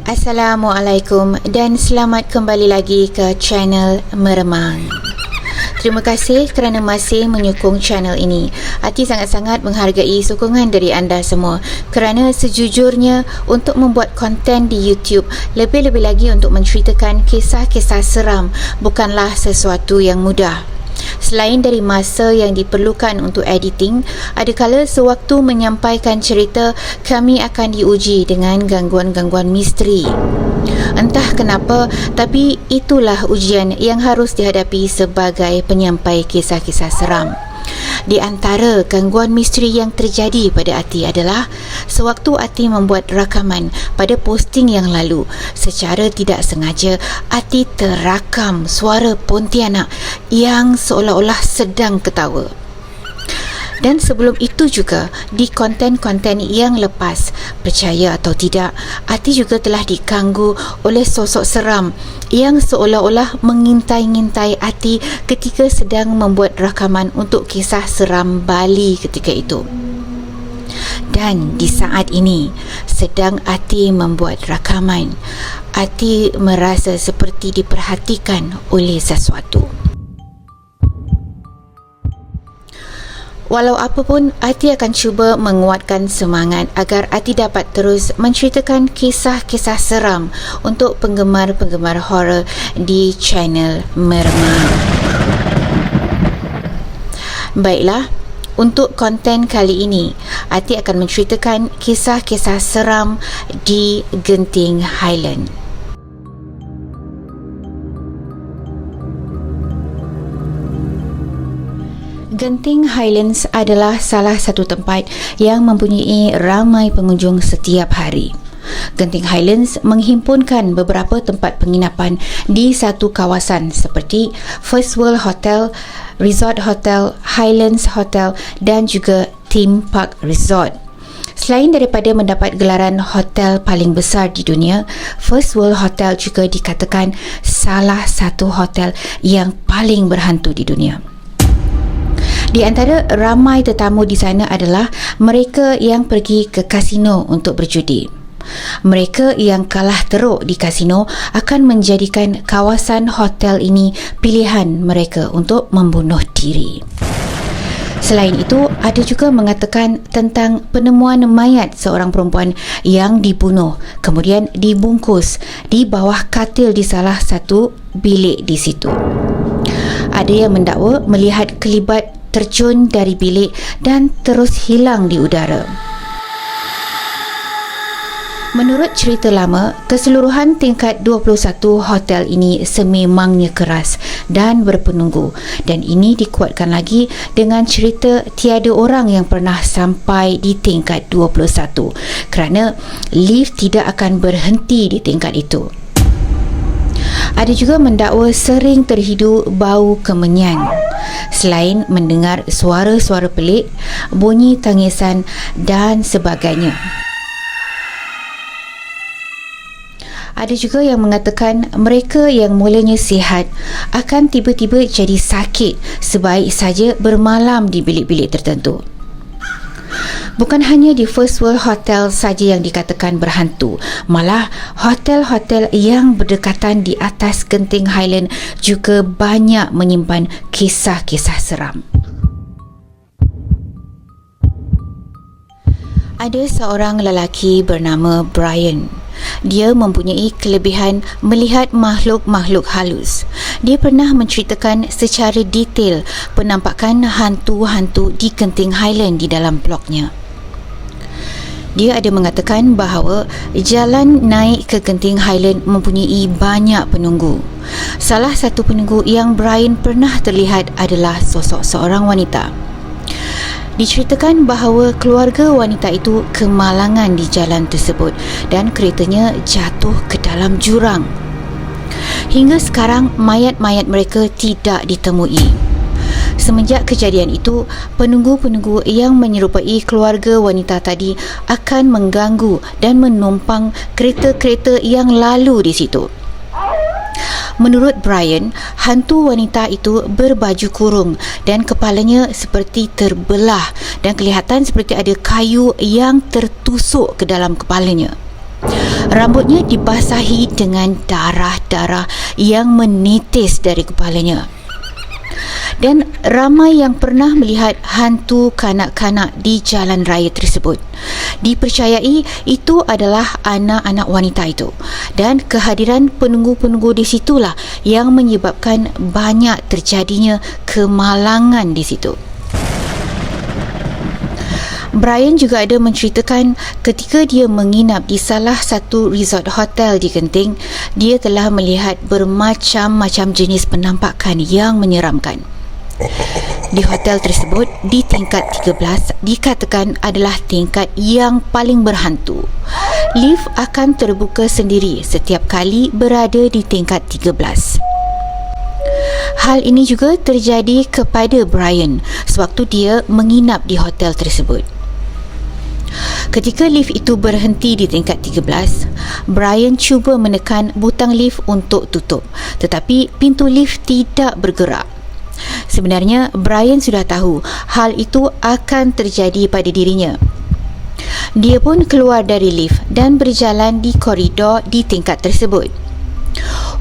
Assalamualaikum dan selamat kembali lagi ke channel Meremang. Terima kasih kerana masih menyokong channel ini. Ati sangat-sangat menghargai sokongan dari anda semua, kerana sejujurnya untuk membuat konten di YouTube, lebih-lebih lagi untuk menceritakan kisah-kisah seram, bukanlah sesuatu yang mudah. Selain dari masa yang diperlukan untuk editing, adakala sewaktu menyampaikan cerita, kami akan diuji dengan gangguan-gangguan misteri. Entah kenapa, tapi itulah ujian yang harus dihadapi sebagai penyampai kisah-kisah seram. Di antara gangguan misteri yang terjadi pada Ati adalah sewaktu Ati membuat rakaman pada posting yang lalu, secara tidak sengaja Ati terakam suara Pontianak yang seolah-olah sedang ketawa. Dan sebelum itu juga, di konten-konten yang lepas, percaya atau tidak, Ati juga telah diganggu oleh sosok seram yang seolah-olah mengintai-ngintai Ati ketika sedang membuat rakaman untuk kisah seram Bali ketika itu. Dan di saat ini, sedang Ati membuat rakaman, Ati merasa seperti diperhatikan oleh sesuatu. Walau apapun, Ati akan cuba menguatkan semangat agar Ati dapat terus menceritakan kisah-kisah seram untuk penggemar-penggemar horror di channel Meremang. Baiklah, untuk konten kali ini, Ati akan menceritakan kisah-kisah seram di Genting Highland. Genting Highlands adalah salah satu tempat yang mempunyai ramai pengunjung setiap hari. Genting Highlands menghimpunkan beberapa tempat penginapan di satu kawasan seperti First World Hotel, Resort Hotel, Highlands Hotel dan juga Theme Park Resort. Selain daripada mendapat gelaran hotel paling besar di dunia, First World Hotel juga dikatakan salah satu hotel yang paling berhantu di dunia. Di antara ramai tetamu di sana adalah mereka yang pergi ke kasino untuk berjudi. Mereka yang kalah teruk di kasino akan menjadikan kawasan hotel ini pilihan mereka untuk membunuh diri. Selain itu, ada juga mengatakan tentang penemuan mayat seorang perempuan yang dibunuh, kemudian dibungkus di bawah katil di salah satu bilik di situ. Ada yang mendakwa melihat kelibat terjun dari bilik dan terus hilang di udara. Menurut cerita lama, keseluruhan tingkat 21 hotel ini sememangnya keras dan berpenunggu, dan ini dikuatkan lagi dengan cerita tiada orang yang pernah sampai di tingkat 21 kerana lift tidak akan berhenti di tingkat itu. Ada juga mendakwa sering terhidu bau kemenyan. Selain mendengar suara-suara pelik, bunyi tangisan dan sebagainya. Ada juga yang mengatakan mereka yang mulanya sihat akan tiba-tiba jadi sakit sebaik saja bermalam di bilik-bilik tertentu. Bukan hanya di First World Hotel saja yang dikatakan berhantu, malah hotel-hotel yang berdekatan di atas Genting Highland juga banyak menyimpan kisah-kisah seram. Ada seorang lelaki bernama Brian. Dia mempunyai kelebihan melihat makhluk-makhluk halus. Dia pernah menceritakan secara detail penampakan hantu-hantu di Genting Highland di dalam blognya. Dia ada mengatakan bahawa jalan naik ke Genting Highland mempunyai banyak penunggu. Salah satu penunggu yang Brian pernah terlihat adalah sosok seorang wanita. Diceritakan bahawa keluarga wanita itu kemalangan di jalan tersebut dan keretanya jatuh ke dalam jurang. Hingga sekarang mayat-mayat mereka tidak ditemui. Semenjak kejadian itu, penunggu-penunggu yang menyerupai keluarga wanita tadi akan mengganggu dan menumpang kereta-kereta yang lalu di situ. Menurut Brian, hantu wanita itu berbaju kurung dan kepalanya seperti terbelah dan kelihatan seperti ada kayu yang tertusuk ke dalam kepalanya. Rambutnya dibasahi dengan darah-darah yang menitis dari kepalanya. Dan ramai yang pernah melihat hantu kanak-kanak di jalan raya tersebut dipercayai itu adalah anak-anak wanita itu, dan kehadiran penunggu-penunggu di situlah yang menyebabkan banyak terjadinya kemalangan di situ. Brian juga ada menceritakan ketika dia menginap di salah satu resort hotel di Genting, dia telah melihat bermacam-macam jenis penampakan yang menyeramkan. Di hotel tersebut, di tingkat 13, dikatakan adalah tingkat yang paling berhantu. Lift akan terbuka sendiri setiap kali berada di tingkat 13. Hal ini juga terjadi kepada Brian sewaktu dia menginap di hotel tersebut. Ketika lift itu berhenti di tingkat 13, Brian cuba menekan butang lift untuk tutup, tetapi pintu lift tidak bergerak. Sebenarnya, Brian sudah tahu hal itu akan terjadi pada dirinya. Dia pun keluar dari lift dan berjalan di koridor di tingkat tersebut.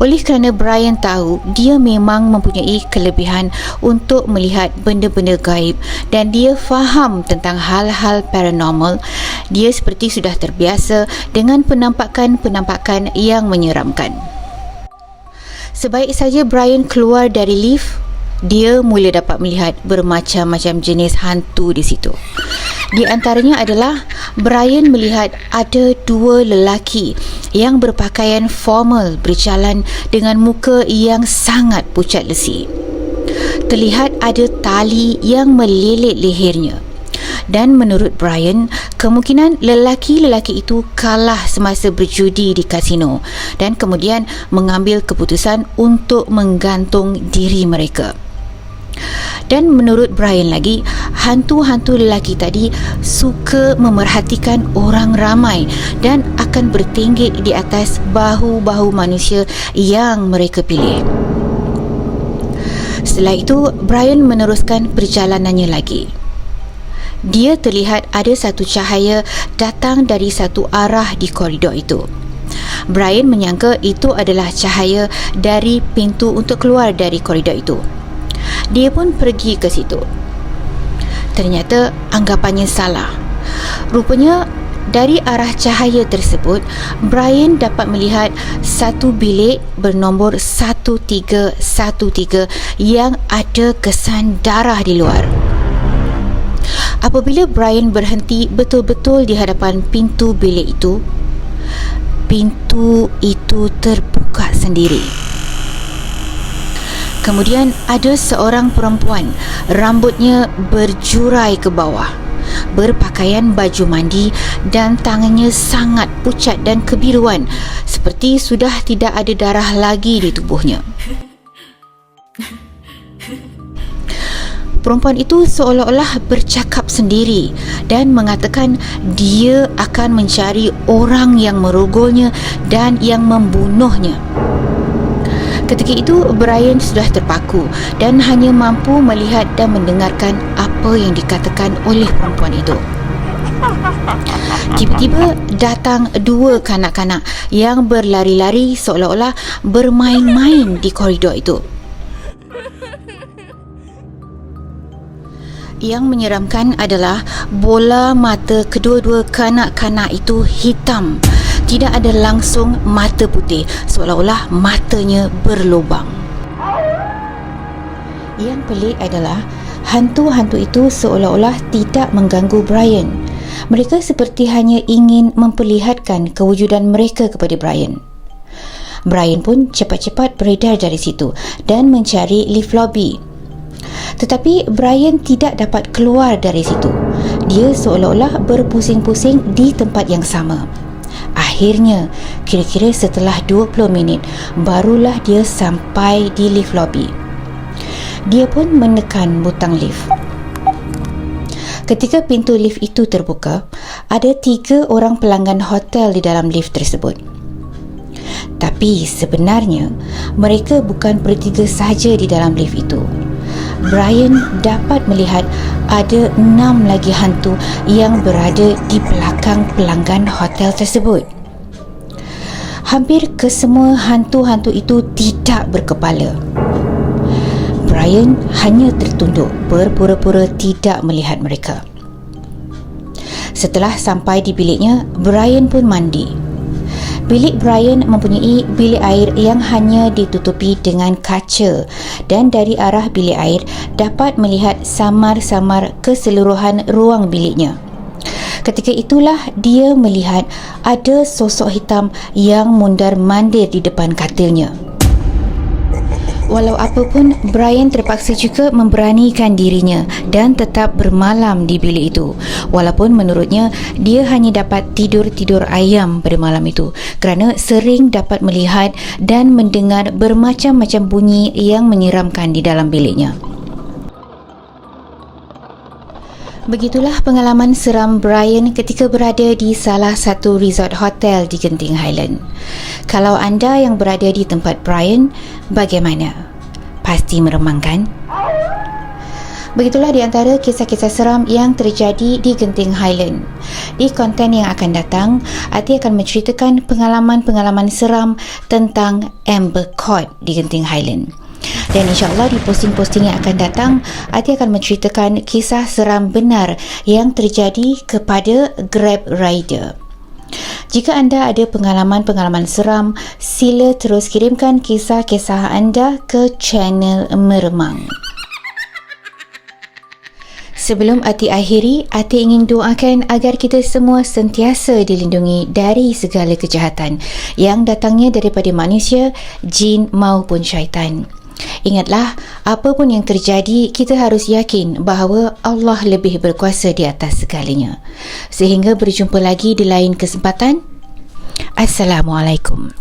Oleh kerana Brian tahu dia memang mempunyai kelebihan untuk melihat benda-benda gaib dan dia faham tentang hal-hal paranormal, dia seperti sudah terbiasa dengan penampakan-penampakan yang menyeramkan. Sebaik saja Brian keluar dari lift, dia mula dapat melihat bermacam-macam jenis hantu di situ. Di antaranya adalah Brian melihat ada dua lelaki yang berpakaian formal berjalan dengan muka yang sangat pucat lesi. Terlihat ada tali yang melilit lehernya. Dan menurut Brian, kemungkinan lelaki-lelaki itu kalah semasa berjudi di kasino dan kemudian mengambil keputusan untuk menggantung diri mereka. Dan menurut Brian lagi, hantu-hantu lelaki tadi suka memerhatikan orang ramai dan akan bertinggik di atas bahu-bahu manusia yang mereka pilih. Setelah itu, Brian meneruskan perjalanannya lagi. Dia terlihat ada satu cahaya datang dari satu arah di koridor itu. Brian menyangka itu adalah cahaya dari pintu untuk keluar dari koridor itu. Dia pun pergi ke situ. Ternyata anggapannya salah. Rupanya dari arah cahaya tersebut, Brian dapat melihat satu bilik bernombor 1313 yang ada kesan darah di luar. Apabila Brian berhenti betul-betul di hadapan pintu bilik itu, pintu itu terbuka sendiri. Kemudian ada seorang perempuan, rambutnya berjurai ke bawah, berpakaian baju mandi dan tangannya sangat pucat dan kebiruan, seperti sudah tidak ada darah lagi di tubuhnya. Perempuan itu seolah-olah bercakap sendiri dan mengatakan dia akan mencari orang yang merogolnya dan yang membunuhnya. Ketika itu, Brian sudah terpaku dan hanya mampu melihat dan mendengarkan apa yang dikatakan oleh perempuan itu. Tiba-tiba datang dua kanak-kanak yang berlari-lari seolah-olah bermain-main di koridor itu. Yang menyeramkan adalah bola mata kedua-dua kanak-kanak itu hitam. Tidak ada langsung mata putih, seolah-olah matanya berlubang. Yang pelik adalah hantu-hantu itu seolah-olah tidak mengganggu Brian. Mereka seperti hanya ingin memperlihatkan kewujudan mereka kepada Brian. Brian pun cepat-cepat beredar dari situ dan mencari lift lobby. Tetapi Brian tidak dapat keluar dari situ. Dia seolah-olah berpusing-pusing di tempat yang sama. Akhirnya, kira-kira setelah 20 minit, barulah dia sampai di lift lobby. Dia pun menekan butang lift. Ketika pintu lift itu terbuka, ada 3 orang pelanggan hotel di dalam lift tersebut. Tapi sebenarnya, mereka bukan bertiga sahaja di dalam lift itu. Brian dapat melihat ada 6 lagi hantu yang berada di belakang pelanggan hotel tersebut. hampir kesemua hantu-hantu itu tidak berkepala. Brian hanya tertunduk berpura-pura tidak melihat mereka. Setelah sampai di biliknya, Brian pun mandi. Bilik Brian mempunyai bilik air yang hanya ditutupi dengan kaca dan dari arah bilik air dapat melihat samar-samar keseluruhan ruang biliknya. Ketika itulah dia melihat ada sosok hitam yang mundar-mandir di depan katilnya. Walau apapun, Brian terpaksa juga memberanikan dirinya dan tetap bermalam di bilik itu. Walaupun menurutnya, dia hanya dapat tidur-tidur ayam pada malam itu kerana sering dapat melihat dan mendengar bermacam-macam bunyi yang menyeramkan di dalam biliknya. Begitulah pengalaman seram Brian ketika berada di salah satu resort hotel di Genting Highland. Kalau anda yang berada di tempat Brian, bagaimana? Pasti meremangkan? Begitulah di antara kisah-kisah seram yang terjadi di Genting Highland. Di konten yang akan datang, Ati akan menceritakan pengalaman-pengalaman seram tentang Amber Court di Genting Highland. Dan insyaAllah di posting-posting yang akan datang, Ati akan menceritakan kisah seram benar yang terjadi kepada Grab Rider. Jika anda ada pengalaman-pengalaman seram, sila terus kirimkan kisah-kisah anda ke channel Meremang. Sebelum Ati akhiri, Ati ingin doakan agar kita semua sentiasa dilindungi dari segala kejahatan yang datangnya daripada manusia, jin maupun syaitan. Ingatlah, apapun yang terjadi, kita harus yakin bahawa Allah lebih berkuasa di atas segalanya. Sehingga berjumpa lagi di lain kesempatan. Assalamualaikum.